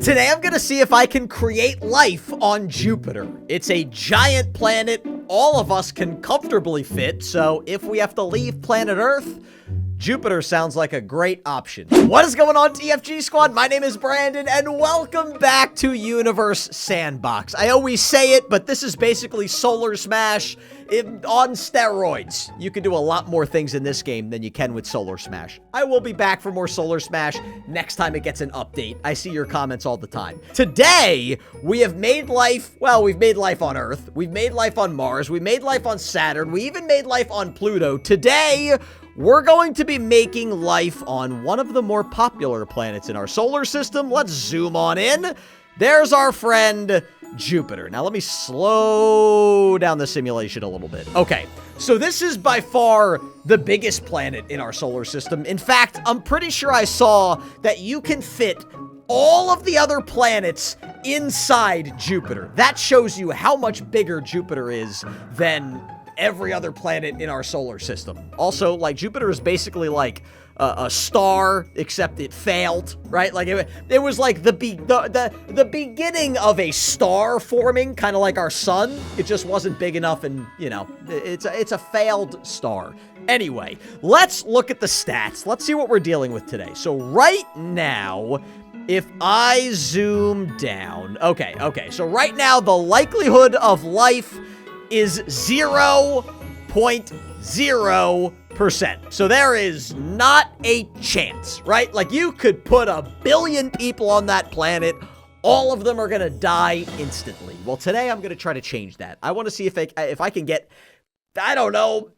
Today I'm gonna see if I can create life on Jupiter. It's a giant planet all of us can comfortably fit, so if we have to leave planet Earth, Jupiter sounds like a great option. What is going on, TFG Squad? My name is Brandon, and welcome back to Universe Sandbox. I always say it, but this is basically Solar Smash on steroids. You can do a lot more things in this game than you can with Solar Smash. I will be back for more Solar Smash next time it gets an update. I see your comments all the time. Today, we have made life, well, we've made life on Earth, we've made life on Mars, we made life on Saturn, we even made life on Pluto. Today, we're going to be making life on one of the more popular planets in our solar system. Let's zoom on in. There's our friend Jupiter. Now let me slow down the simulation a little bit. Okay, so this is by far the biggest planet in our solar system. In fact, I'm pretty sure I saw that you can fit all of the other planets inside Jupiter. That shows you how much bigger Jupiter is than every other planet in our solar system. Also, like, Jupiter is basically like a star, except it failed, right? Like, it was like the beginning of a star forming, kind of like our sun. It just wasn't big enough, and, you know, it's a failed star. Anyway, let's look at the stats. Let's see what we're dealing with today. So right now, if I zoom down, okay, so right now, the likelihood of life is 0.0%. So there is not a chance, right? Like, you could put 1 billion people on that planet. All of them are going to die instantly. Well, today I'm going to try to change that. I want to see if I can get, I don't know,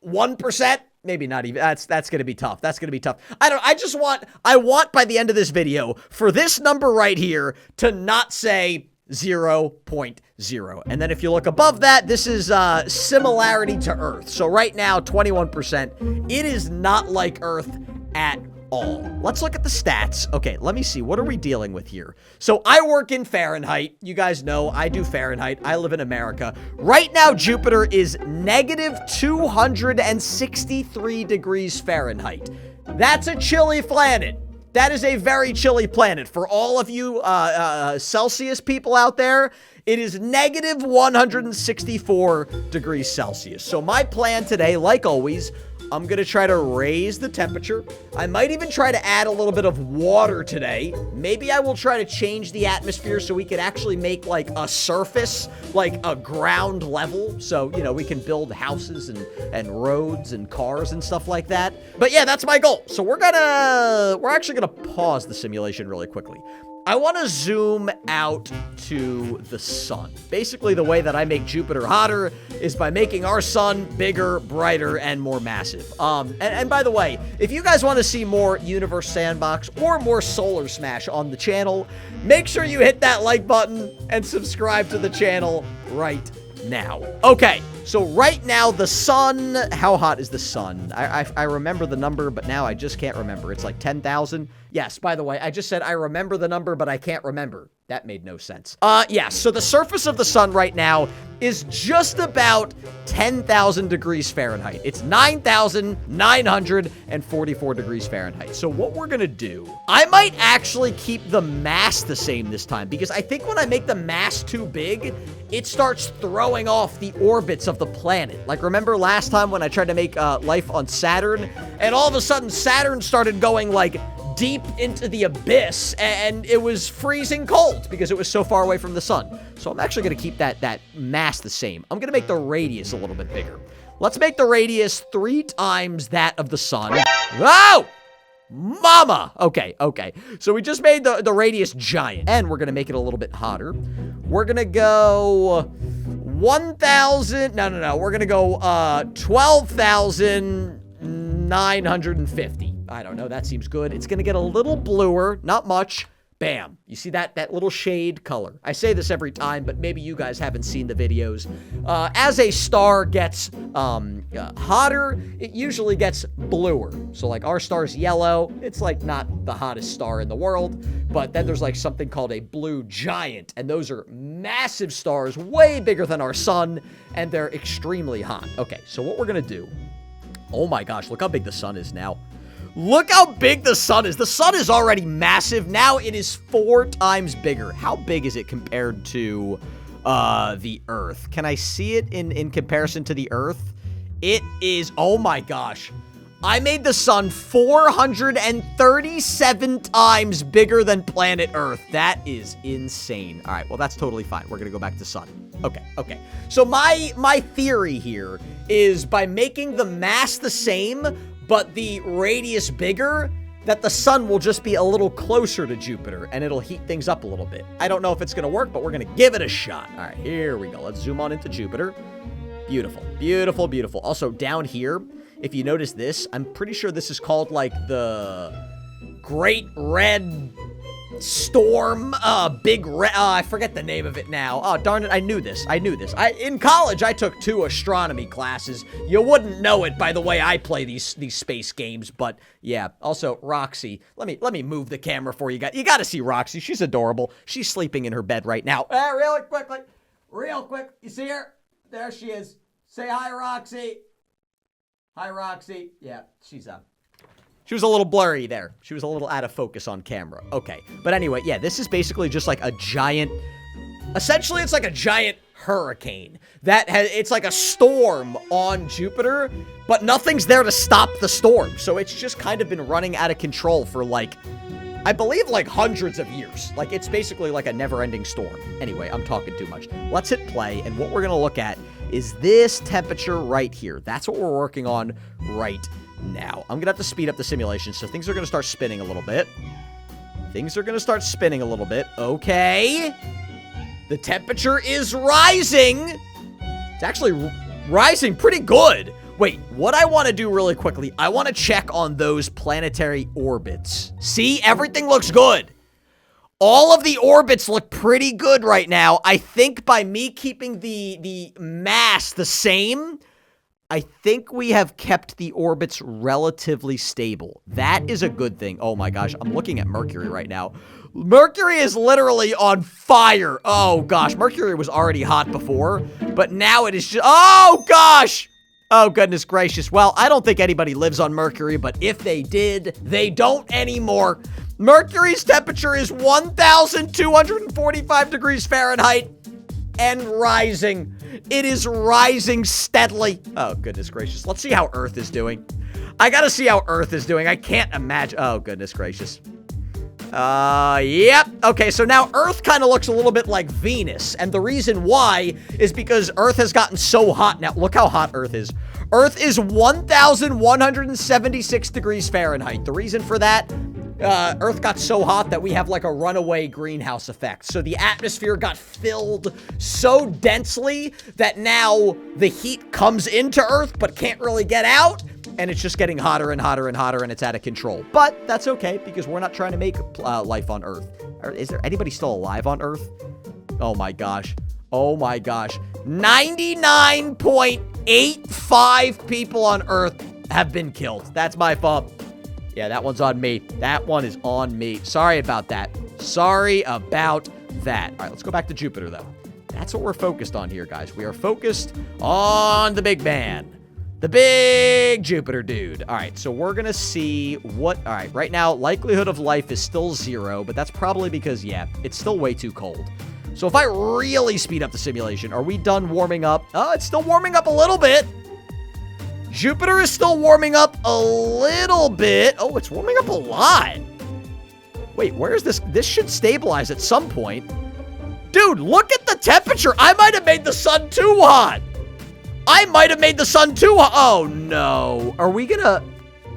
1%. Maybe not even. That's going to be tough. That's going to be tough. I want by the end of this video for this number right here to not say 0.0. And then if you look above that, this is similarity to Earth. So right now, 21%. It is not like Earth at all. Let's look at the stats. Okay, let me see. What are we dealing with here? So I work in Fahrenheit. You guys know I do Fahrenheit. I live in America. Right now, Jupiter is negative 263 degrees Fahrenheit. That's a chilly planet. That is a very chilly planet. For all of you Celsius people out there, it is negative 164 degrees Celsius. So my plan today, like always, I'm going to try to raise the temperature. I might even try to add a little bit of water today. Maybe I will try to change the atmosphere so we can actually make, like, a surface, like a ground level. So, you know, we can build houses and roads and cars and stuff like that. But yeah, that's my goal. So we're actually going to pause the simulation really quickly. I want to zoom out to the sun. Basically, the way that I make Jupiter hotter is by making our sun bigger, brighter, and more massive. And by the way, if you guys want to see more Universe Sandbox or more Solar Smash on the channel, make sure you hit that like button and subscribe to the channel right now. Okay, so right now, the sun, how hot is the sun? I remember the number, but now I just can't remember. It's like 10,000. Yes, by the way, I just said I remember the number, but I can't remember. That made no sense. Yeah, so the surface of the sun right now is just about 10,000 degrees Fahrenheit. It's 9,944 degrees Fahrenheit. So what we're gonna do, I might actually keep the mass the same this time, because I think when I make the mass too big, it starts throwing off the orbits of the planet. Like, remember last time when I tried to make life on Saturn, and all of a sudden Saturn started going, like, deep into the abyss, and it was freezing cold because it was so far away from the sun. So I'm actually going to keep that mass the same. I'm going to make the radius a little bit bigger. Let's make the radius 3 times that of the sun. Oh! Mama! Okay. So we just made the radius giant, and we're going to make it a little bit hotter. We're going to go 1,000... No. We're going to go 12,950. I don't know. That seems good. It's going to get a little bluer. Not much. Bam. You see that little shade color? I say this every time, but maybe you guys haven't seen the videos. As a star gets hotter, it usually gets bluer. So, like, our star's yellow. It's, like, not the hottest star in the world. But then there's, like, something called a blue giant. And those are massive stars, way bigger than our sun. And they're extremely hot. Okay, so what we're going to do... Oh, my gosh. Look how big the sun is now. Look how big the sun is. The sun is already massive. Now it is 4 times bigger. How big is it compared to the Earth? Can I see it in comparison to the Earth? It is, oh my gosh. I made the sun 437 times bigger than planet Earth. That is insane. All right, well, that's totally fine. We're going to go back to sun. Okay. So my theory here is by making the mass the same, but the radius bigger, that the sun will just be a little closer to Jupiter, and it'll heat things up a little bit. I don't know if it's going to work, but we're going to give it a shot. All right, here we go. Let's zoom on into Jupiter. Beautiful, beautiful, beautiful. Also, down here, if you notice this, I'm pretty sure this is called, like, the Great Red Storm, Big Red, I forget the name of it now. Oh, darn it, I knew this. In college, I took 2 astronomy classes. You wouldn't know it by the way I play these space games, but yeah. Also, Roxy, let me move the camera for you guys. You gotta see Roxy. She's adorable. She's sleeping in her bed right now. Real quick. You see her? There she is. Say hi, Roxy. Hi, Roxy. Yeah, she was a little blurry there. She was a little out of focus on camera. Okay. But anyway, yeah, this is basically just like a giant... Essentially, it's like a giant hurricane. It's like a storm on Jupiter, but nothing's there to stop the storm. So it's just kind of been running out of control for like... I believe like hundreds of years. Like, it's basically like a never-ending storm. Anyway, I'm talking too much. Let's hit play, and what we're going to look at is this temperature right here. That's what we're working on right now. I'm going to have to speed up the simulation, so things are going to start spinning a little bit. Okay. The temperature is rising. It's actually rising pretty good. Wait, what I want to do really quickly, I want to check on those planetary orbits. See, everything looks good. All of the orbits look pretty good right now. I think by me keeping the mass the same, I think we have kept the orbits relatively stable. That is a good thing. Oh my gosh, I'm looking at Mercury right now. Mercury is literally on fire. Oh gosh, Mercury was already hot before, but now it is just, oh gosh! Oh, goodness gracious. Well, I don't think anybody lives on Mercury, but if they did, they don't anymore. Mercury's temperature is 1,245 degrees Fahrenheit and rising. It is rising steadily. Oh, goodness gracious. Let's see how Earth is doing. I gotta see how Earth is doing. I can't imagine. Oh, goodness gracious. Yep. Okay, so now Earth kind of looks a little bit like Venus, and the reason why is because Earth has gotten so hot. Now, look how hot Earth is. Earth is 1,176 degrees Fahrenheit. The reason for that, Earth got so hot that we have like a runaway greenhouse effect. So the atmosphere got filled so densely that now the heat comes into Earth but can't really get out. And it's just getting hotter and hotter and hotter, and it's out of control. But that's okay, because we're not trying to make life on Earth. Is there anybody still alive on Earth? Oh my gosh. 99.85 people on Earth have been killed. That's my fault. Yeah, that one's on me. That one is on me. Sorry about that. All right, let's go back to Jupiter, though. That's what we're focused on here, guys. We are focused on the big man. The big Jupiter dude. All right, so we're going to see what... All right, right now, likelihood of life is still 0, but that's probably because, yeah, it's still way too cold. So if I really speed up the simulation, are we done warming up? Oh, it's still warming up a little bit. Jupiter is still warming up a little bit. Oh, it's warming up a lot. Wait, where is this? This should stabilize at some point. Dude, look at the temperature. I might have made the sun too hot. Oh, no. Are we gonna...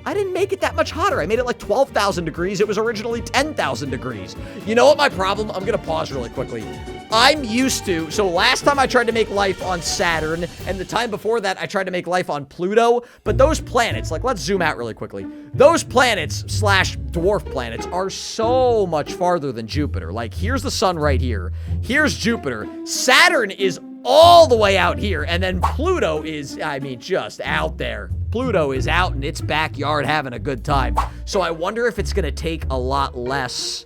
I didn't make it that much hotter. I made it like 12,000 degrees. It was originally 10,000 degrees. You know what my problem? I'm gonna pause really quickly. I'm used to... So last time I tried to make life on Saturn, and the time before that, I tried to make life on Pluto. But those planets, like, let's zoom out really quickly. Those planets / dwarf planets are so much farther than Jupiter. Like, here's the sun right here. Here's Jupiter. Saturn is all the way out here, and then Pluto is, I mean, just out there. Pluto is out in its backyard having a good time. So I wonder if it's gonna take a lot less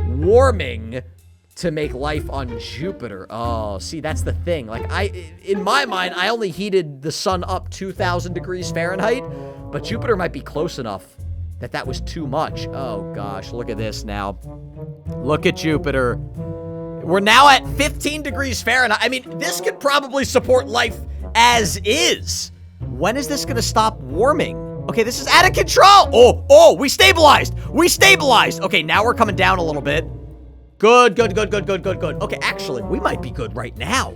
warming to make life on Jupiter. Oh, see, that's the thing. Like, in my mind, I only heated the sun up 2,000 degrees Fahrenheit, but Jupiter might be close enough that was too much. Oh, gosh, look at this now. Look at Jupiter. We're now at 15 degrees Fahrenheit. I mean, this could probably support life as is. When is this going to stop warming? Okay, this is out of control. Oh, we stabilized. We stabilized. Okay, now we're coming down a little bit. Good. Okay, actually, we might be good right now.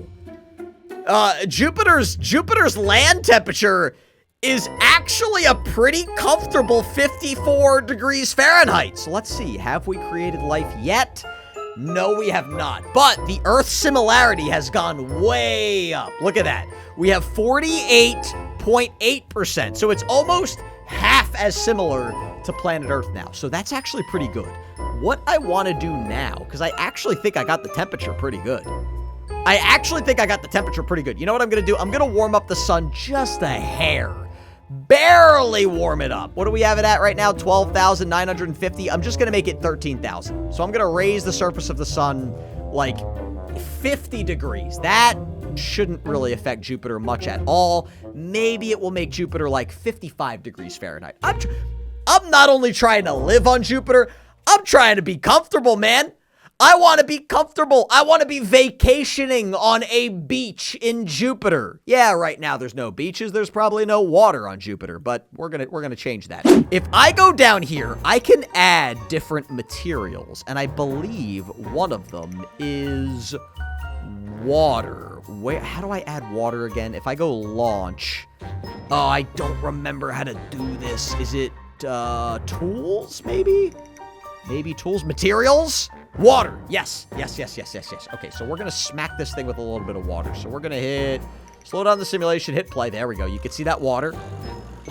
Jupiter's land temperature is actually a pretty comfortable 54 degrees Fahrenheit. So let's see, have we created life yet? No, we have not. But the Earth's similarity has gone way up. Look at that. We have 48.8%. So it's almost half as similar to planet Earth now. So that's actually pretty good. What I want to do now, because I actually think I got the temperature pretty good. You know what I'm going to do? I'm going to warm up the sun just a hair. Barely warm it up. What do we have it at right now? 12,950. I'm just going to make it 13,000. So I'm going to raise the surface of the sun like 50 degrees. That shouldn't really affect Jupiter much at all. Maybe it will make Jupiter like 55 degrees Fahrenheit. I'm not only trying to live on Jupiter, I'm trying to be comfortable, man. I want to be comfortable. I want to be vacationing on a beach in Jupiter. Yeah, right now there's no beaches. There's probably no water on Jupiter, but we're gonna change that. If I go down here, I can add different materials, and I believe one of them is water. How do I add water again? If I go launch, oh, I don't remember how to do this. Is it tools, maybe? Maybe tools, materials? Water. Yes. Okay, so we're going to smack this thing with a little bit of water. So we're going to hit, slow down the simulation, hit play. There we go. You can see that water.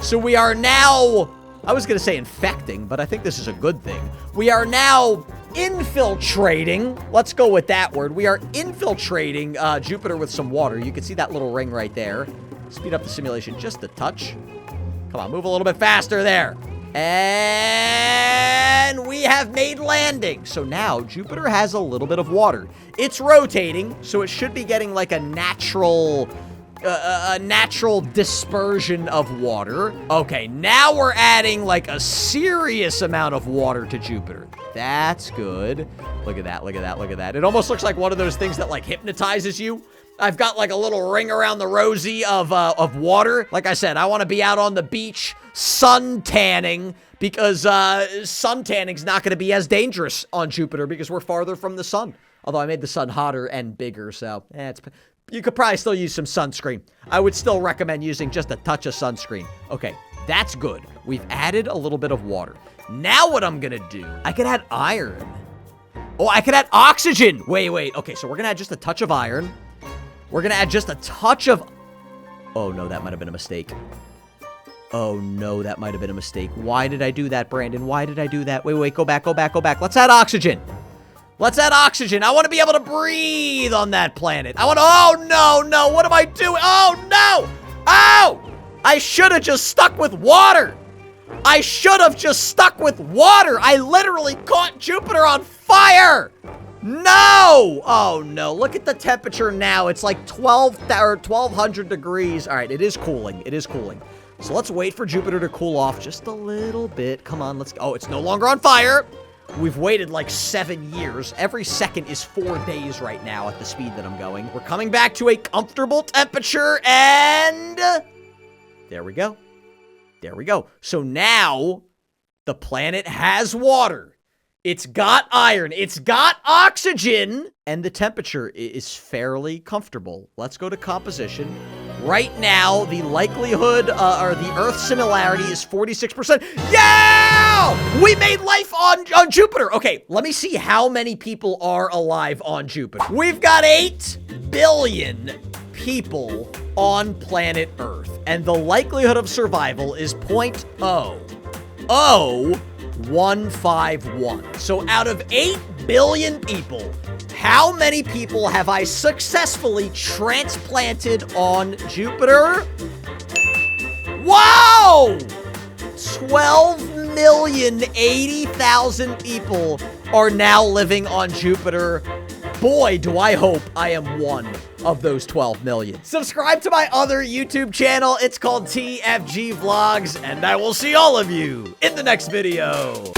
So we are now, I was going to say infecting, but I think this is a good thing. We are now infiltrating. Let's go with that word. We are infiltrating Jupiter with some water. You can see that little ring right there. Speed up the simulation just a touch. Come on, move a little bit faster there. And we have made landing. So now Jupiter has a little bit of water. It's rotating, so it should be getting like a natural dispersion of water. Okay, now we're adding like a serious amount of water to Jupiter. That's good. Look at that. It almost looks like one of those things that like hypnotizes you. I've got like a little ring around the rosy of water. Like I said, I want to be out on the beach sun tanning because sun tanning's not going to be as dangerous on Jupiter because we're farther from the sun. Although I made the sun hotter and bigger, so you could probably still use some sunscreen. I would still recommend using just a touch of sunscreen. Okay, that's good. We've added a little bit of water. Now what I'm going to do, I could add iron. Oh, I could add oxygen. Wait. Okay, so we're going to add just a touch of iron. We're going to add just a touch of... Oh, no, that might have been a mistake. Why did I do that, Brandon? Why did I do that? Wait, go back. Let's add oxygen. I want to be able to breathe on that planet. Oh, no. What am I doing? Oh, no. Oh, I should have just stuck with water. I literally caught Jupiter on fire. No! Oh, no. Look at the temperature now. It's like 1,200 degrees. All right, it is cooling. So let's wait for Jupiter to cool off just a little bit. Come on, let's go. Oh, it's no longer on fire. We've waited like 7 years. Every second is 4 days right now at the speed that I'm going. We're coming back to a comfortable temperature, and there we go. So now the planet has water. It's got iron, it's got oxygen, and the temperature is fairly comfortable. Let's go to composition. Right now, the likelihood, or the Earth similarity is 46%. Yeah! We made life on Jupiter. Okay, let me see how many people are alive on Jupiter. We've got 8 billion people on planet Earth, and the likelihood of survival is 0.0151. So out of 8 billion people, how many people have I successfully transplanted on Jupiter? Wow! 12,080,000 people are now living on Jupiter. boy, do I hope I am one of those 12 million. Subscribe to my other YouTube channel. It's called TFG Vlogs, and I will see all of you in the next video.